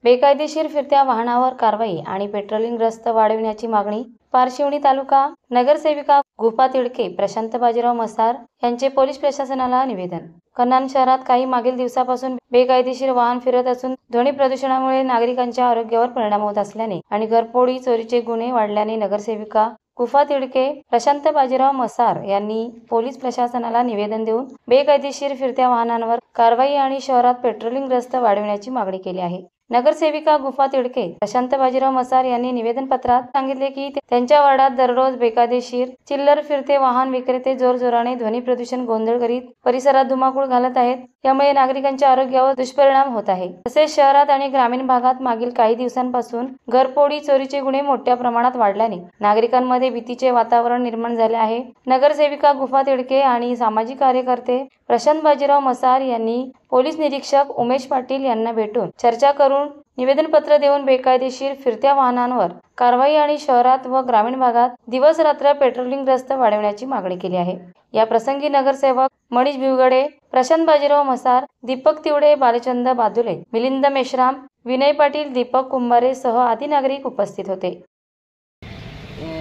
बेकायदेशीर फिरत्या वाहनावर कारवाई आणि पेट्रोलिंग गस्त वाढविण्याची मागणी. पारशिवनी तालुका नगरसेविका गुफा तिडके, प्रशांत बाजीराव मसार यांचे पोलीस प्रशासनाला निवेदन. कन्हान शहरात काही मागील दिवसापासून बेकायदेशीर वाहन फिरत असून ध्वनी प्रदूषणामुळे नागरिकांच्या आरोग्यावर परिणाम होत असल्याने आणि घरफोडी चोरीचे गुन्हे वाढल्याने नगरसेविका गुफा तिडके, प्रशांत बाजीराव मसार यांनी पोलीस प्रशासनाला निवेदन देऊन बेकायदेशीर फिरत्या वाहनांवर कारवाई आणि शहरात पेट्रोलिंग गस्त वाढविण्याची मागणी केली आहे. नगरसेविका गुफा तिडके, प्रशांत बाजीराव मसार यांनी निवेदन पत्रात सांगितले की त्यांच्या वार्डात दररोज बेकायदेशीर चिल्लर फिरते वाहन विक्रेते जोरजोराने ध्वनी प्रदूषण गोंधळ करीत परिसरात धुमाकूळ घालत आहेत. यामुळे नागरिकांच्या आरोग्यावर दुष्परिणाम होत आहे. तसेच शहरात आणि ग्रामीण भागात मागील काही दिवसांपासून घरफोडी चोरीचे गुन्हे मोठ्या प्रमाणात वाढल्याने नागरिकांमध्ये भीतीचे वातावरण निर्माण झाले आहे. नगरसेविका गुफा तिडके आणि सामाजिक कार्यकर्ते प्रशांत बाजीराव मसार यांनी पोलीस निरीक्षक उमेश पाटील यांना भेटून चर्चा करून निवेदनपत्र देऊन बेकायदेशीर फिरत्या वाहनांवर कारवाई आणि शहरात व ग्रामीण भागात दिवस रात्र पेट्रोलिंग गस्त वाढवण्याची मागणी केली आहे. या प्रसंगी नगरसेवक मनीष भिवगडे, प्रशांत बाजीराव मसार, दीपक तिवडे, बालचंद बादुले, मिलिंद मेश्राम, विनय पाटील, दीपक कुंभारे सह आदी नागरिक उपस्थित होते.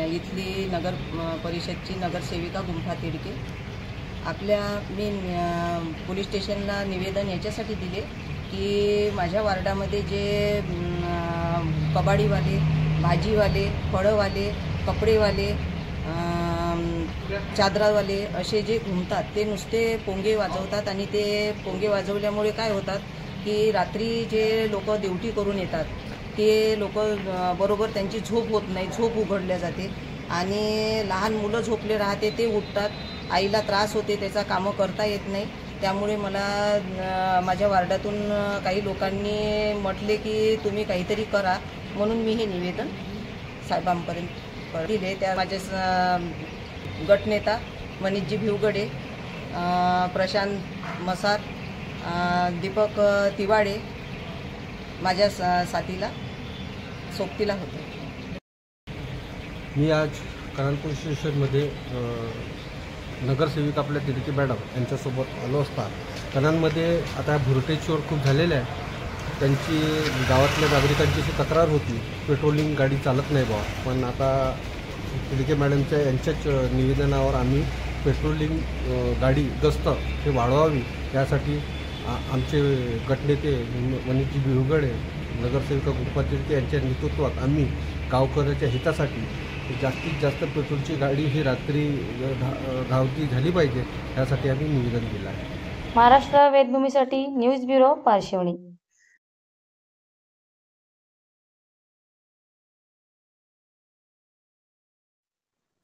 इथली नगर परिषदची नगरसेविका गुफा तिडके आपल्या मी पोलीस स्टेशनला निवेदन याच्यासाठी दिले की माझ्या वार्डामध्ये जे कबाडीवाले, भाजीवाले, फळंवाले, कपडेवाले, चादरावाले असे जे घुमतात ते नुसते पोंगे वाजवतात आणि ते पोंगे वाजवल्यामुळे काय होतात की रात्री जे लोक ड्युटी करून येतात ते लोक बरोबर त्यांची झोप होत नाही, झोप उघडल्या जाते आणि लहान मुलं झोपले राहते ते उठतात, आईला त्रास होते, त्याचा कामं करता येत नाही. त्यामुळे मला माझ्या वार्डातून काही लोकांनी म्हटले की तुम्ही काहीतरी करा, म्हणून मी हे निवेदन साहेबांपर्यंत दिले. त्या माझे गटनेता मनीषजी भिवगडे, प्रशांत मसार, दीपक तिवाडे माझ्या साथीला सोबतीला होते. मी आज कन्हान पोलीस स्टेशनमध्ये नगरसेविका आपल्या तिडके मॅडम यांच्यासोबत आलो असता कन्हानमध्ये आता भुरटे चोर खूप झालेले आहे. त्यांची गावातल्या नागरिकांची अशी तक्रार होती पेट्रोलिंग गाडी चालत नाही बा, पण आता तिडके मॅडमच्या यांच्याच निवेदनावर आम्ही पेट्रोलिंग गाडी गस्त हे वाढवावी यासाठी आमचे गटनेते मनीषजी भिवगडे, नगरसेविका गुफा तिडके यांच्या नेतृत्वात आम्ही गावकऱ्याच्या हितासाठी जास्तीत जास्त पेट्रोलची गाडी ही रात्री धावती झाली पाहिजे यासाठी आम्ही निवेदन दिलं आहे. महाराष्ट्र वेदभूमीसाठी न्यूज ब्युरो, पारशिवनी.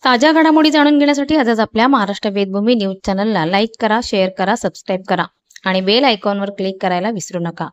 ताज्या घडामोडी जाणून घेण्यासाठी आजच आपल्या महाराष्ट्र वेदभूमी न्यूज चॅनलला लाईक करा, शेअर करा, सबस्क्राईब करा आणि बेल आयकॉनवर क्लिक करायला विसरू नका.